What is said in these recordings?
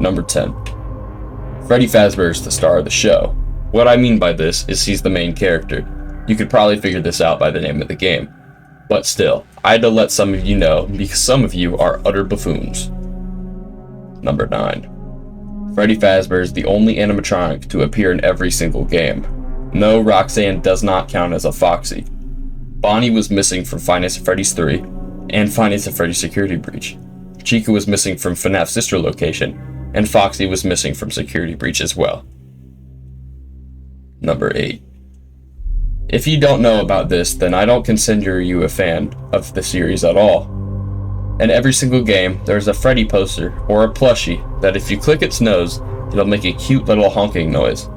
Number 10. Freddy Fazbear is the star of the show. What I mean by this is he's the main character. You could probably figure this out by the name of the game. But still, I had to let some of you know because some of you are utter buffoons. Number 9. Freddy Fazbear is the only animatronic to appear in every single game. No, Roxanne does not count as a Foxy. Bonnie was missing from Five Nights at Freddy's 3 and Five Nights at Freddy's Security Breach. Chica was missing from FNAF's sister location, and Foxy was missing from Security Breach as well. Number 8. If you don't know about this, then I don't consider you a fan of the series at all. In every single game, there's a Freddy poster or a plushie that if you click its nose, it'll make a cute little honking noise.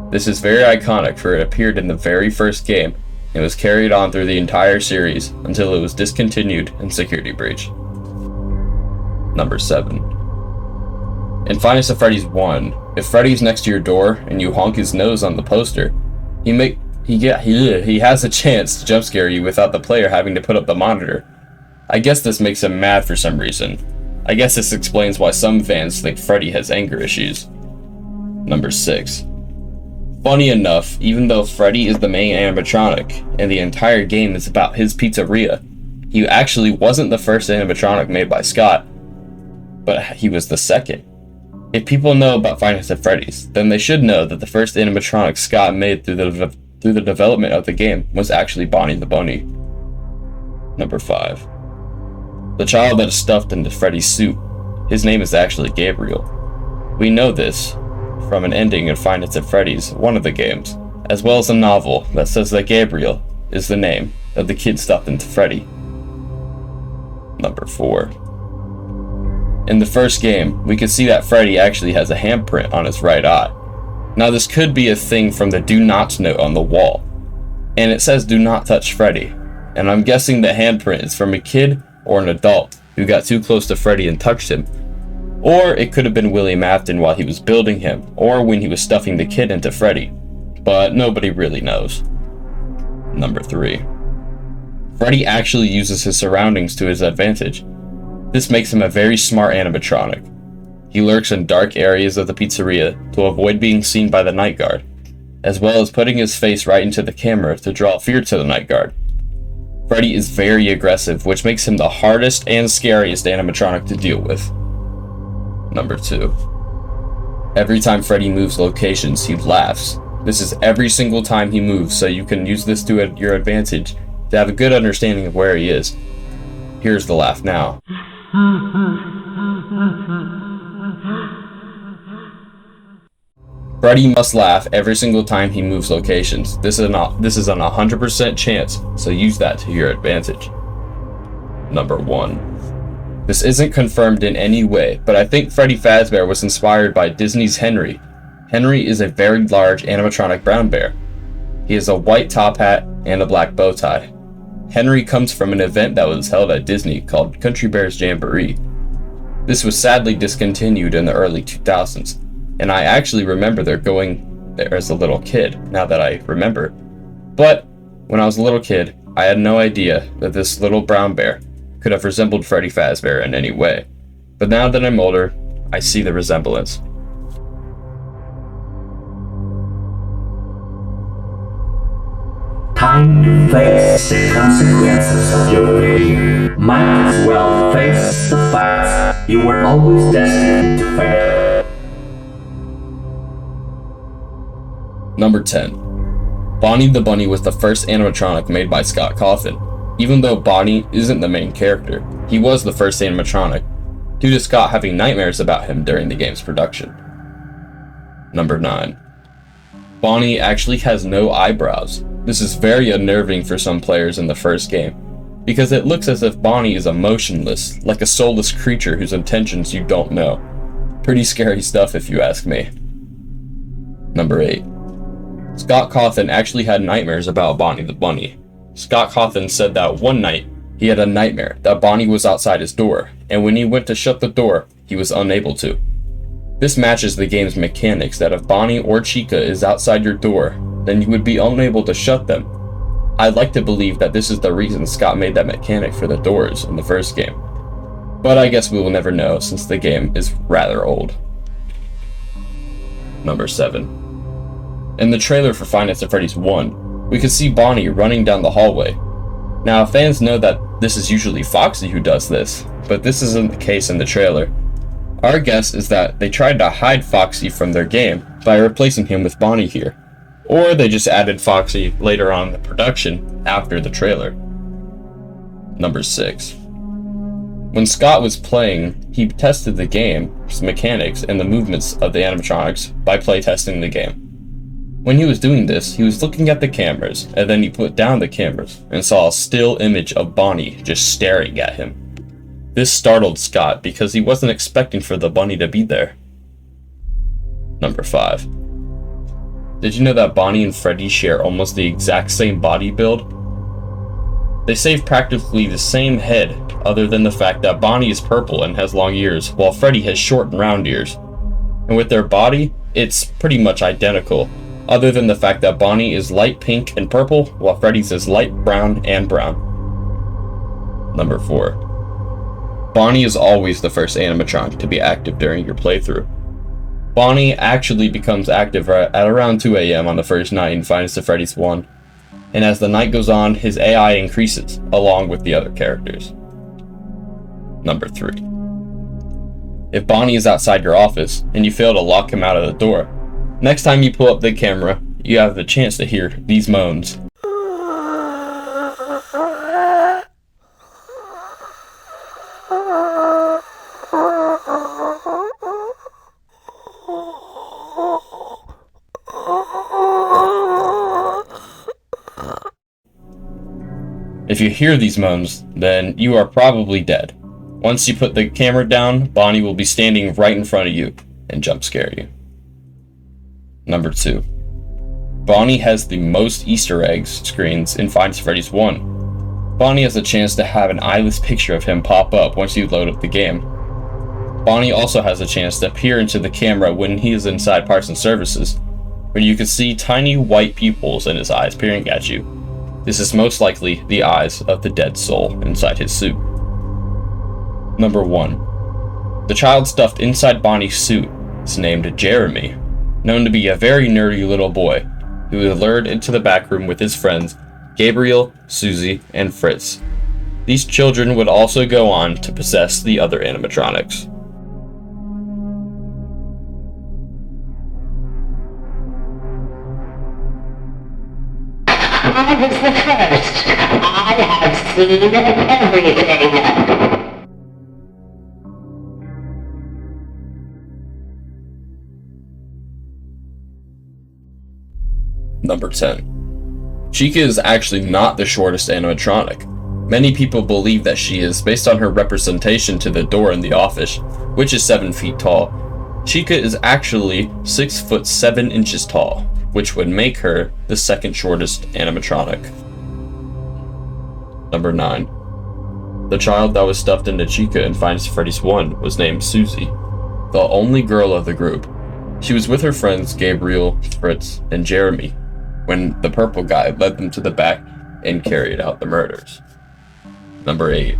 This is very iconic for it appeared in the very first game and was carried on through the entire series until it was discontinued in Security Breach. Number 7. In Five Nights at Freddy's 1, if Freddy's next to your door and you honk his nose on the poster, he has a chance to jump scare you without the player having to put up the monitor. I guess this makes him mad for some reason. I guess this explains why some fans think Freddy has anger issues. Number 6. Funny enough, even though Freddy is the main animatronic and the entire game is about his pizzeria, he actually wasn't the first animatronic made by Scott, but he was the second. If people know about Five Nights at Freddy's, then they should know that the first animatronic Scott made through the development of the game was actually Bonnie the Bunny. Number 5. The child that is stuffed into Freddy's suit, his name is actually Gabriel. We know this from an ending in Five Nights at Freddy's, one of the games, as well as a novel that says that Gabriel is the name of the kid stuffed into Freddy. Number 4. In the first game, we can see that Freddy actually has a handprint on his right eye. Now this could be a thing from the do not note on the wall, and it says do not touch Freddy, and I'm guessing the handprint is from a kid or an adult who got too close to Freddy and touched him. Or it could have been William Afton while he was building him, or when he was stuffing the kid into Freddy, but nobody really knows. Number 3. Freddy actually uses his surroundings to his advantage. This makes him a very smart animatronic. He lurks in dark areas of the pizzeria to avoid being seen by the night guard, as well as putting his face right into the camera to draw fear to the night guard. Freddy is very aggressive, which makes him the hardest and scariest animatronic to deal with. Number 2. Every time Freddy moves locations, he laughs. This is every single time he moves, so you can use this to your advantage to have a good understanding of where he is. Here's the laugh now. Freddy must laugh every single time he moves locations. This is an 100% chance, so use that to your advantage. Number 1. This isn't confirmed in any way, but I think Freddy Fazbear was inspired by Disney's Henry. Henry is a very large animatronic brown bear. He has a white top hat and a black bow tie. Henry comes from an event that was held at Disney called Country Bears Jamboree. This was sadly discontinued in the early 2000s, and I actually remember going there as a little kid, now that I remember. But when I was a little kid, I had no idea that this little brown bear could have resembled Freddy Fazbear in any way. But now that I'm older, I see the resemblance. Time to face the consequences of your behavior. Might as well face the facts. You were always destined to fail. Number 10. Bonnie the Bunny was the first animatronic made by Scott Cawthon. Even though Bonnie isn't the main character, he was the first animatronic, due to Scott having nightmares about him during the game's production. Number 9. Bonnie actually has no eyebrows. This is very unnerving for some players in the first game, because it looks as if Bonnie is emotionless, like a soulless creature whose intentions you don't know. Pretty scary stuff if you ask me. Number 8. Scott Cawthon actually had nightmares about Bonnie the Bunny. Scott Cawthon said that one night, he had a nightmare that Bonnie was outside his door, and when he went to shut the door, he was unable to. This matches the game's mechanics that if Bonnie or Chica is outside your door, then you would be unable to shut them. I'd like to believe that this is the reason Scott made that mechanic for the doors in the first game. But I guess we will never know since the game is rather old. Number 7. In the trailer for Five Nights at Freddy's 1, we could see Bonnie running down the hallway. Now, fans know that this is usually Foxy who does this, but this isn't the case in the trailer. Our guess is that they tried to hide Foxy from their game by replacing him with Bonnie here, or they just added Foxy later on in the production after the trailer. Number 6. When Scott was playing, he tested the game's mechanics and the movements of the animatronics by playtesting the game. When he was doing this, he was looking at the cameras, and then he put down the cameras and saw a still image of Bonnie just staring at him. This startled Scott because he wasn't expecting for the bunny to be there. Number 5. Did you know that Bonnie and Freddy share almost the exact same body build? They save practically the same head, other than the fact that Bonnie is purple and has long ears, while Freddy has short and round ears. And with their body, it's pretty much identical, other than the fact that Bonnie is light pink and purple, while Freddy's is light brown and brown. Number 4. Bonnie is always the first animatronic to be active during your playthrough. Bonnie actually becomes active at around 2 a.m. on the first night in Five Nights at Freddy's 1, and as the night goes on, his AI increases, along with the other characters. Number 3. If Bonnie is outside your office, and you fail to lock him out of the door, next time you pull up the camera, you have the chance to hear these moans. If you hear these moans, then you are probably dead. Once you put the camera down, Bonnie will be standing right in front of you and jump scare you. Number 2. Bonnie has the most Easter eggs screens in Five Nights at Freddy's 1. Bonnie has a chance to have an eyeless picture of him pop up once you load up the game. Bonnie also has a chance to peer into the camera when he is inside Parts and Services, where you can see tiny white pupils in his eyes peering at you. This is most likely the eyes of the dead soul inside his suit. Number 1. The child stuffed inside Bonnie's suit is named Jeremy, known to be a very nerdy little boy who is lured into the back room with his friends Gabriel, Susie, and Fritz. These children would also go on to possess the other animatronics. I was the first. I have seen everything. Number 10. Chica is actually not the shortest animatronic. Many people believe that she is based on her representation to the door in the office, which is 7 feet tall. Chica is actually 6 foot 7 inches tall, which would make her the second shortest animatronic. Number 9. The child that was stuffed into Chica in Five Nights at Freddy's 1 was named Susie, the only girl of the group. She was with her friends Gabriel, Fritz, and Jeremy when the purple guy led them to the back and carried out the murders. Number 8.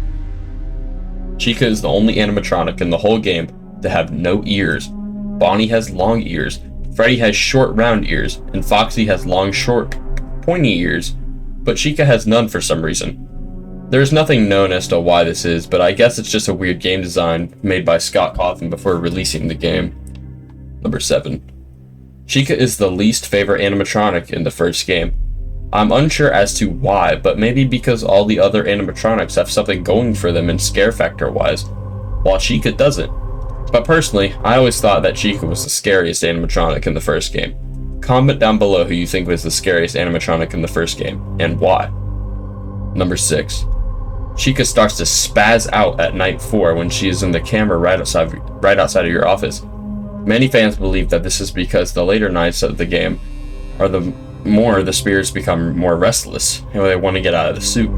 Chica is the only animatronic in the whole game to have no ears. Bonnie has long ears, Freddy has short round ears, and Foxy has long short pointy ears, but Chica has none for some reason. There's nothing known as to why this is, but I guess it's just a weird game design made by Scott Cawthon before releasing the game. Number 7. Chica is the least favorite animatronic in the first game. I'm unsure as to why, but maybe because all the other animatronics have something going for them in scare factor wise, while Chica doesn't. But personally, I always thought that Chica was the scariest animatronic in the first game. Comment down below who you think was the scariest animatronic in the first game, and why. Number 6. Chica starts to spaz out at night 4 when she is in the camera right outside of your office. Many fans believe that this is because the later nights of the game are the more the spirits become more restless and they want to get out of the suit.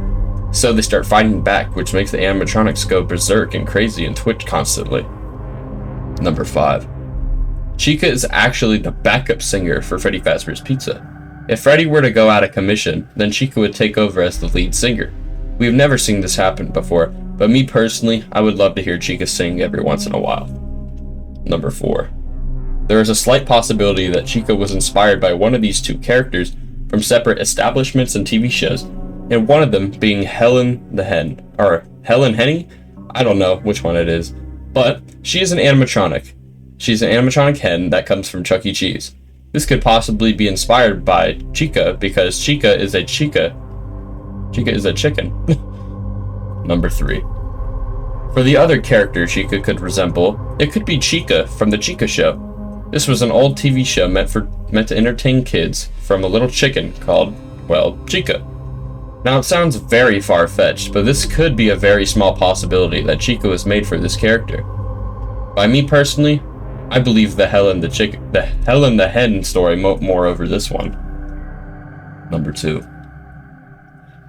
So they start fighting back, which makes the animatronics go berserk and crazy and twitch constantly. Number 5. Chica is actually the backup singer for Freddy Fazbear's Pizza. If Freddy were to go out of commission, then Chica would take over as the lead singer. We've never seen this happen before, but me personally, I would love to hear Chica sing every once in a while. Number 4. There is a slight possibility that Chica was inspired by one of these two characters from separate establishments and TV shows, and one of them being Helen the Hen, or Helen Henny? I don't know which one it is, but she is an animatronic. She's an animatronic hen that comes from Chuck E. Cheese. This could possibly be inspired by Chica because Chica is a chicken. Number 3. For the other character Chica could resemble, it could be Chica from the Chica Show. This was an old TV show meant to entertain kids from a little chicken called, well, Chica. Now it sounds very far-fetched, but this could be a very small possibility that Chica was made for this character. By me personally, I believe the Helen the Hen story more over this one. Number 2.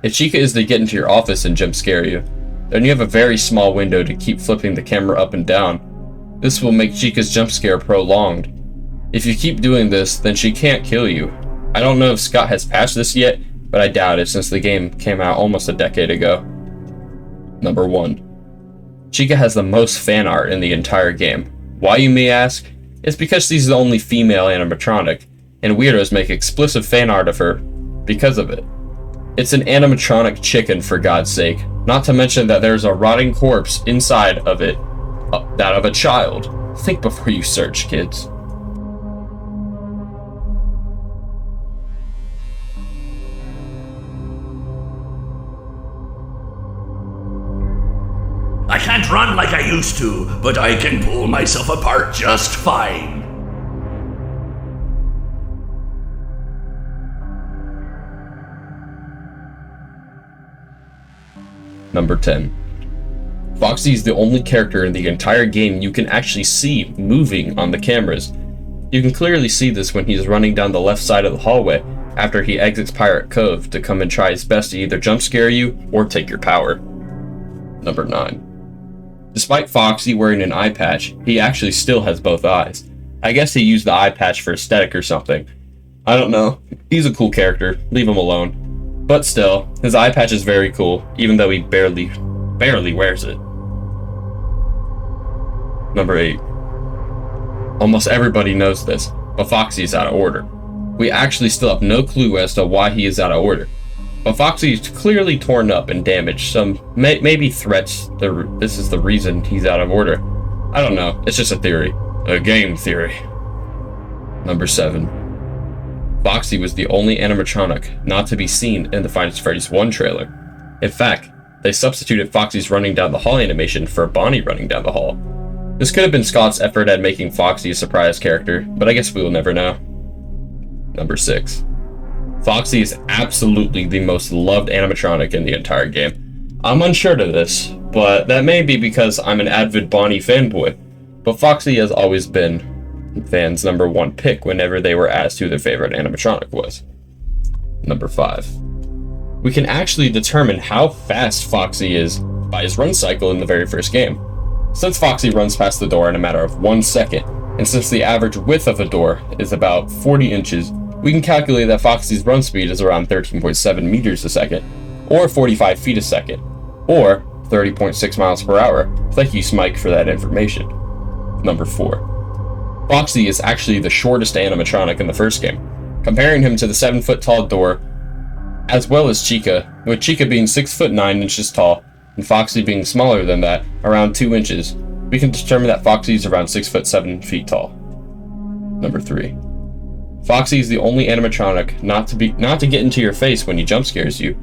If Chica is to get into your office and jump scare you, then you have a very small window to keep flipping the camera up and down. This will make Chica's jump scare prolonged. If you keep doing this, then she can't kill you. I don't know if Scott has patched this yet, but I doubt it since the game came out almost a decade ago. Number 1. Chica has the most fan art in the entire game. Why, you may ask? It's because she's the only female animatronic, and weirdos make explicit fan art of her because of it. It's an animatronic chicken, for God's sake, not to mention that there's a rotting corpse inside of it, that of a child. Think before you search, kids. I can't run like I used to, but I can pull myself apart just fine. Number 10. Foxy is the only character in the entire game you can actually see moving on the cameras. You can clearly see this when he's running down the left side of the hallway after he exits Pirate Cove to come and try his best to either jump scare you or take your power. Number 9. Despite Foxy wearing an eye patch, he actually still has both eyes. I guess he used the eye patch for aesthetic or something. I don't know. He's a cool character. Leave him alone. But still, his eye patch is very cool, even though he barely wears it. Number 8. Almost everybody knows this, but Foxy is out of order. We actually still have no clue as to why he is out of order. But Foxy is clearly torn up and damaged, some maybe threats this is the reason he's out of order. I don't know, it's just a theory. A game theory. Number 7. Foxy was the only animatronic not to be seen in the Five Freddy's 1 trailer. In fact, they substituted Foxy's running down the hall animation for Bonnie running down the hall. This could have been Scott's effort at making Foxy a surprise character, but I guess we will never know. Number 6. Foxy is absolutely the most loved animatronic in the entire game. I'm unsure to this, but that may be because I'm an avid Bonnie fanboy, but Foxy has always been fans' number 1 pick whenever they were asked who their favorite animatronic was. Number 5. We can actually determine how fast Foxy is by his run cycle in the very first game. Since Foxy runs past the door in a matter of 1 second, and since the average width of a door is about 40 inches, we can calculate that Foxy's run speed is around 13.7 meters a second, or 45 feet a second, or 30.6 miles per hour. Thank you, Smike, for that information. Number 4. Foxy is actually the shortest animatronic in the first game, comparing him to the 7-foot tall door, as well as Chica, with Chica being 6 foot 9 inches tall, and Foxy being smaller than that, around 2 inches. We can determine that Foxy is around 6 foot 7 feet tall. Number 3. Foxy is the only animatronic not to get into your face when he jump scares you.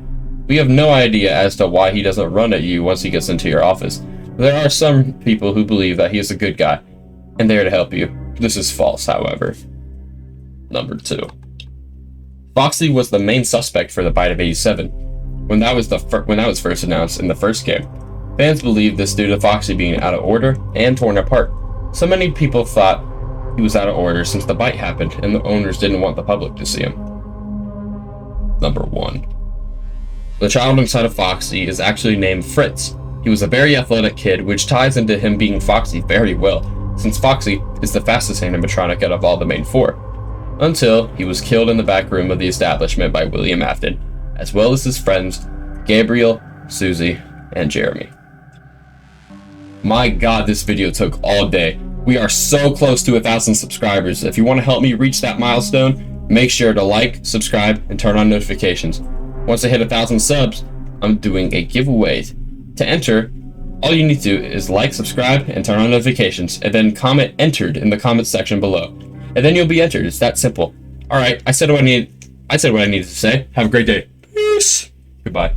We have no idea as to why he doesn't run at you once he gets into your office. There are some people who believe that he is a good guy and there to help you. This is false, however. Number 2. Foxy was the main suspect for the bite of 87 when that was first announced in the first game. Fans believe this due to Foxy being out of order and torn apart. So many people thought he was out of order since the bite happened and the owners didn't want the public to see him. Number 1. The child inside of Foxy is actually named Fritz. He was a very athletic kid, which ties into him being Foxy very well. since Foxy is the fastest animatronic out of all the main four, until he was killed in the back room of the establishment by William Afton, as well as his friends Gabriel, Susie, and Jeremy. My god, this video took all day. We are so close to 1,000 subscribers. If you want to help me reach that milestone, make sure to like, subscribe, and turn on notifications. Once I hit 1,000 subs, I'm doing a giveaway. To enter, all you need to do is like, subscribe, and turn on notifications, and then comment entered in the comment section below. And then you'll be entered. It's that simple. Alright, I said what I needed to say. Have a great day. Peace. Goodbye.